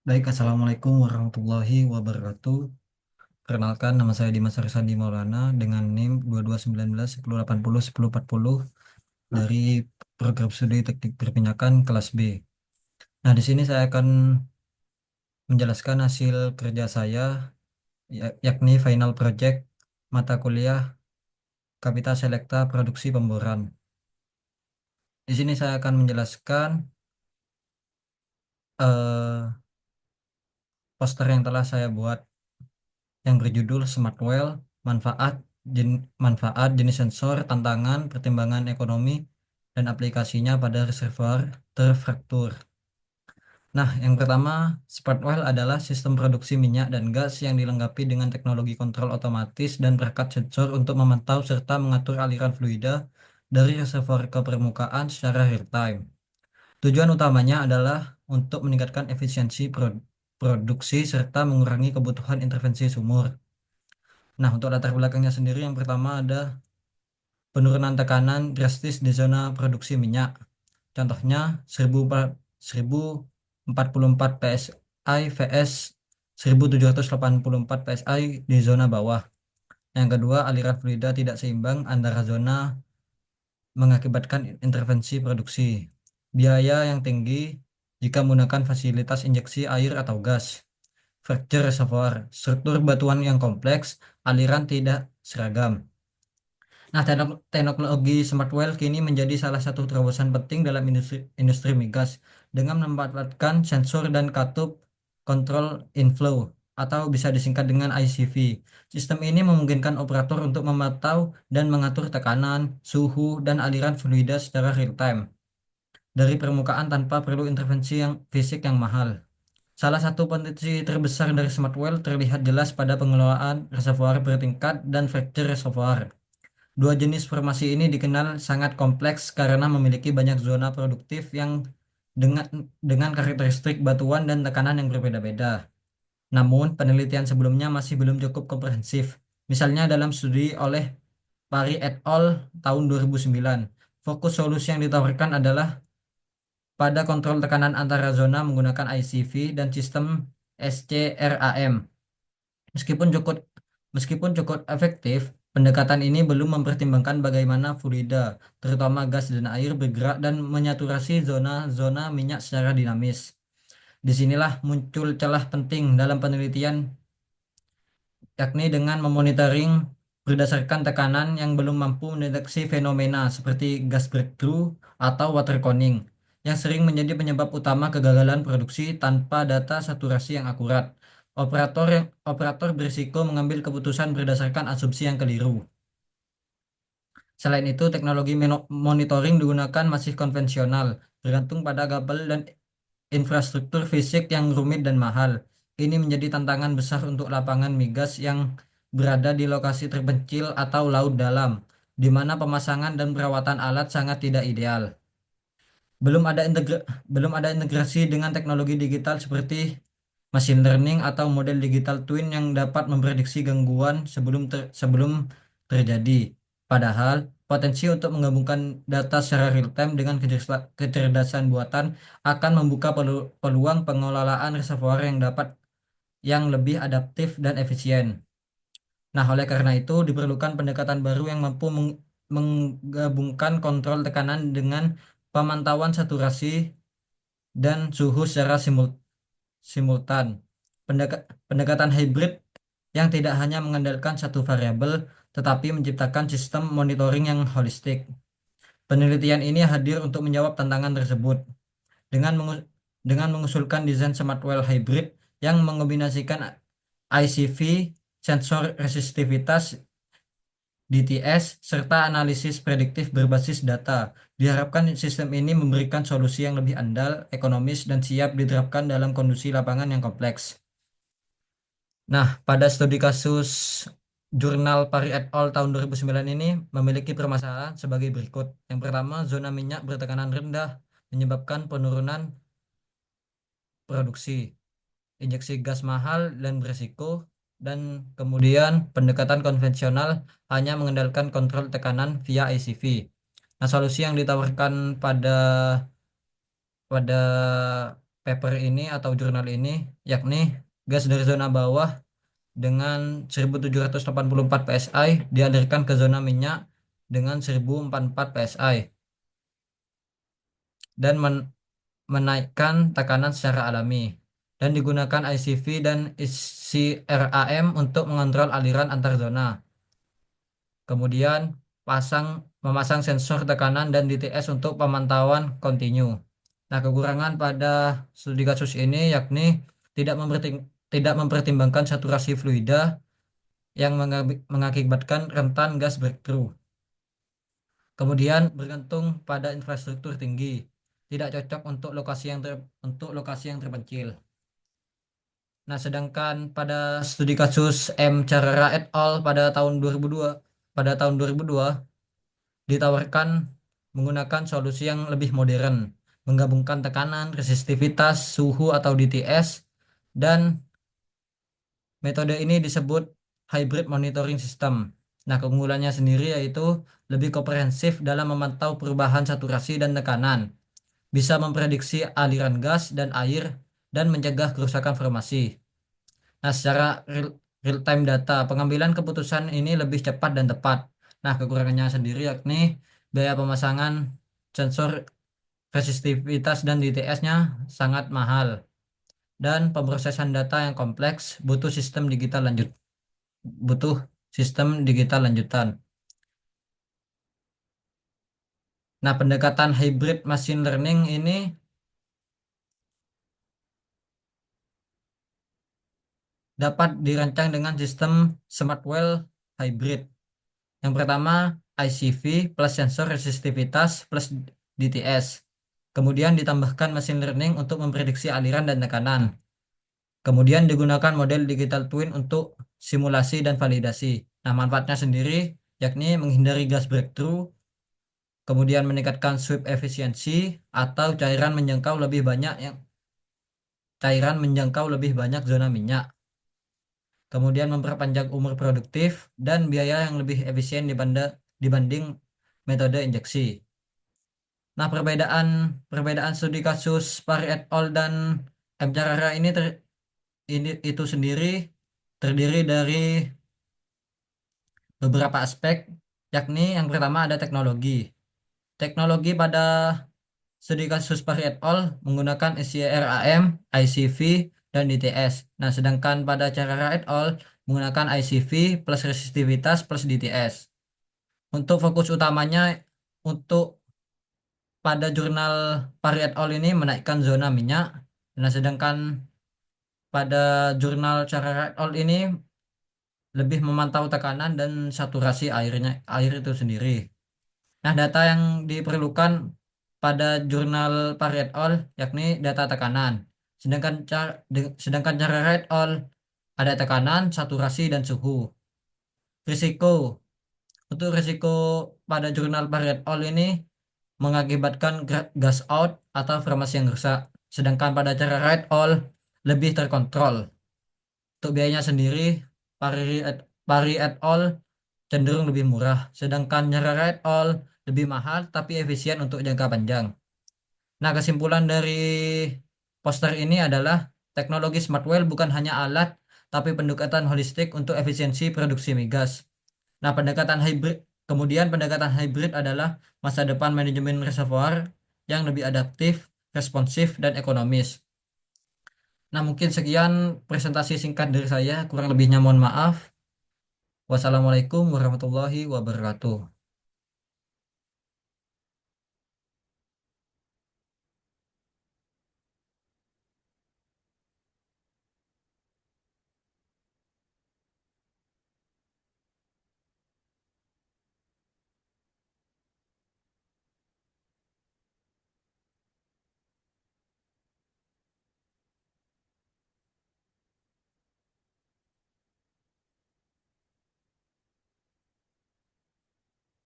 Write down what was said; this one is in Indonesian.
Baik, Assalamualaikum warahmatullahi wabarakatuh. Perkenalkan, nama saya Dimas Arsandi Maulana dengan NIM 2219 1080 1040 dari program studi teknik perminyakan kelas B. Nah, di sini saya akan menjelaskan hasil kerja saya, yakni final project mata kuliah Kapita Selekta Produksi Pemboran. Di sini saya akan menjelaskan poster yang telah saya buat yang berjudul Smart Well, manfaat, manfaat jenis sensor, tantangan, pertimbangan ekonomi, dan aplikasinya pada reservoir terfraktur. Nah, yang pertama, Smart Well adalah sistem produksi minyak dan gas yang dilengkapi dengan teknologi kontrol otomatis dan perangkat sensor untuk memantau serta mengatur aliran fluida dari reservoir ke permukaan secara real time. Tujuan utamanya adalah untuk meningkatkan efisiensi produksi serta mengurangi kebutuhan intervensi sumur. Nah, untuk latar belakangnya sendiri yang pertama ada penurunan tekanan drastis di zona produksi minyak. Contohnya 1044 PSI vs 1784 PSI di zona bawah. Yang kedua, aliran fluida tidak seimbang antara zona mengakibatkan intervensi produksi. Biaya yang tinggi jika menggunakan fasilitas injeksi air atau gas. Fracture reservoir, struktur batuan yang kompleks, aliran tidak seragam. Nah, teknologi Smart Well kini menjadi salah satu terobosan penting dalam industri migas dengan memanfaatkan sensor dan katup kontrol inflow atau bisa disingkat dengan ICV. Sistem ini memungkinkan operator untuk memantau dan mengatur tekanan, suhu, dan aliran fluida secara real time dari permukaan tanpa perlu intervensi yang fisik yang mahal. Salah satu potensi terbesar dari Smart Well terlihat jelas pada pengelolaan reservoir bertingkat dan fracture reservoir. Dua jenis formasi ini dikenal sangat kompleks karena memiliki banyak zona produktif yang dengan dengan karakteristik batuan dan tekanan yang berbeda-beda. Namun, penelitian sebelumnya masih belum cukup komprehensif. Misalnya dalam studi oleh Pari et al. Tahun 2009, fokus solusi yang ditawarkan adalah pada kontrol tekanan antara zona menggunakan ICV dan sistem SCRAM. Meskipun cukup meskipun cukup efektif, pendekatan ini belum mempertimbangkan bagaimana fluida, terutama gas dan air, bergerak dan menyaturasi zona-zona minyak secara dinamis. Disinilah muncul celah penting dalam penelitian, yakni dengan memonitoring berdasarkan tekanan yang belum mampu mendeteksi fenomena seperti gas breakthrough atau water cooling, yang sering menjadi penyebab utama kegagalan produksi tanpa data saturasi yang akurat. Operator berisiko mengambil keputusan berdasarkan asumsi yang keliru. Selain itu, teknologi monitoring digunakan masih konvensional, bergantung pada kabel dan infrastruktur fisik yang rumit dan mahal. Ini menjadi tantangan besar untuk lapangan migas yang berada di lokasi terpencil atau laut dalam, di mana pemasangan dan perawatan alat sangat tidak ideal. Belum ada integrasi dengan teknologi digital seperti machine learning atau model digital twin yang dapat memprediksi gangguan sebelum terjadi. Padahal, potensi untuk menggabungkan data secara real time dengan kecerdasan buatan akan membuka peluang pengelolaan reservoir yang lebih adaptif dan efisien. Nah, oleh karena itu diperlukan pendekatan baru yang mampu menggabungkan kontrol tekanan dengan pemantauan saturasi dan suhu secara simultan. Pendekatan hybrid yang tidak hanya mengandalkan satu variabel, tetapi menciptakan sistem monitoring yang holistik. Penelitian ini hadir untuk menjawab tantangan tersebut dengan mengusulkan desain Smart Well Hybrid yang mengombinasikan ICV, sensor resistivitas, DTS, serta analisis prediktif berbasis data. Diharapkan sistem ini memberikan solusi yang lebih andal, ekonomis, dan siap diterapkan dalam kondisi lapangan yang kompleks. Nah, pada studi kasus jurnal Pari et al. Tahun 2009 ini memiliki permasalahan sebagai berikut. Yang pertama, zona minyak bertekanan rendah menyebabkan penurunan produksi, injeksi gas mahal dan berisiko, dan kemudian pendekatan konvensional hanya mengandalkan kontrol tekanan via ICV. Nah, solusi yang ditawarkan pada paper ini atau jurnal ini, yakni gas dari zona bawah dengan 1784 psi dialirkan ke zona minyak dengan 1044 psi dan menaikkan tekanan secara alami dan digunakan ICV dan ICRAM untuk mengontrol aliran antar zona. Kemudian memasang sensor tekanan dan DTS untuk pemantauan kontinu. Nah, kekurangan pada studi kasus ini yakni tidak mempertimbangkan saturasi fluida yang mengakibatkan rentan gas breakthrough. Kemudian bergantung pada infrastruktur tinggi, tidak cocok untuk lokasi yang terpencil. Nah, sedangkan pada studi kasus M. Carrera et al. Pada tahun 2002 ditawarkan menggunakan solusi yang lebih modern, menggabungkan tekanan, resistivitas, suhu atau DTS, dan metode ini disebut hybrid monitoring system. Nah, keunggulannya sendiri yaitu lebih komprehensif dalam memantau perubahan saturasi dan tekanan, bisa memprediksi aliran gas dan air, dan mencegah kerusakan formasi. Nah, secara real time data, pengambilan keputusan ini lebih cepat dan tepat. Nah, kekurangannya sendiri yakni biaya pemasangan sensor resistivitas dan DTS-nya sangat mahal dan pemrosesan data yang kompleks butuh sistem digital lanjutan. Nah, pendekatan hybrid machine learning ini dapat dirancang dengan sistem Smartwell hybrid. Yang pertama, ICV plus sensor resistivitas plus DTS. Kemudian ditambahkan machine learning untuk memprediksi aliran dan tekanan. Kemudian digunakan model digital twin untuk simulasi dan validasi. Nah, manfaatnya sendiri yakni menghindari gas breakthrough, kemudian meningkatkan sweep efisiensi atau cairan menjangkau lebih banyak zona minyak. Kemudian memperpanjang umur produktif dan biaya yang lebih efisien dibanding metode injeksi. Nah, perbedaan studi kasus Pari et al. Dan M. Carrera ini itu sendiri terdiri dari beberapa aspek, yakni yang pertama ada teknologi. Teknologi pada studi kasus Pari et al. Menggunakan SCRAM, ICV, dan DTS. Nah, sedangkan pada Carrera et al. Menggunakan ICV plus resistivitas plus DTS. Untuk fokus utamanya untuk pada jurnal Pari et al. Ini menaikkan zona minyak. Nah, sedangkan pada jurnal Carrera et al. Ini lebih memantau tekanan dan saturasi air itu sendiri. Nah, data yang diperlukan pada jurnal Pari et al. Yakni data tekanan. Sedangkan Carrera et al. Ada tekanan, saturasi, dan suhu. Risiko. Untuk risiko pada jurnal Pari et al. Ini mengakibatkan gas out atau formasi yang rusak. Sedangkan pada Carrera et al. Lebih terkontrol. Untuk biayanya sendiri, Pari Pari et al. Cenderung lebih murah, sedangkan Carrera et al. Lebih mahal tapi efisien untuk jangka panjang. Nah, kesimpulan dari poster ini adalah teknologi Smartwell bukan hanya alat, tapi pendekatan holistik untuk efisiensi produksi migas. Nah, pendekatan hybrid adalah masa depan manajemen reservoir yang lebih adaptif, responsif, dan ekonomis. Nah, mungkin sekian presentasi singkat dari saya, kurang lebihnya mohon maaf. Wassalamualaikum warahmatullahi wabarakatuh.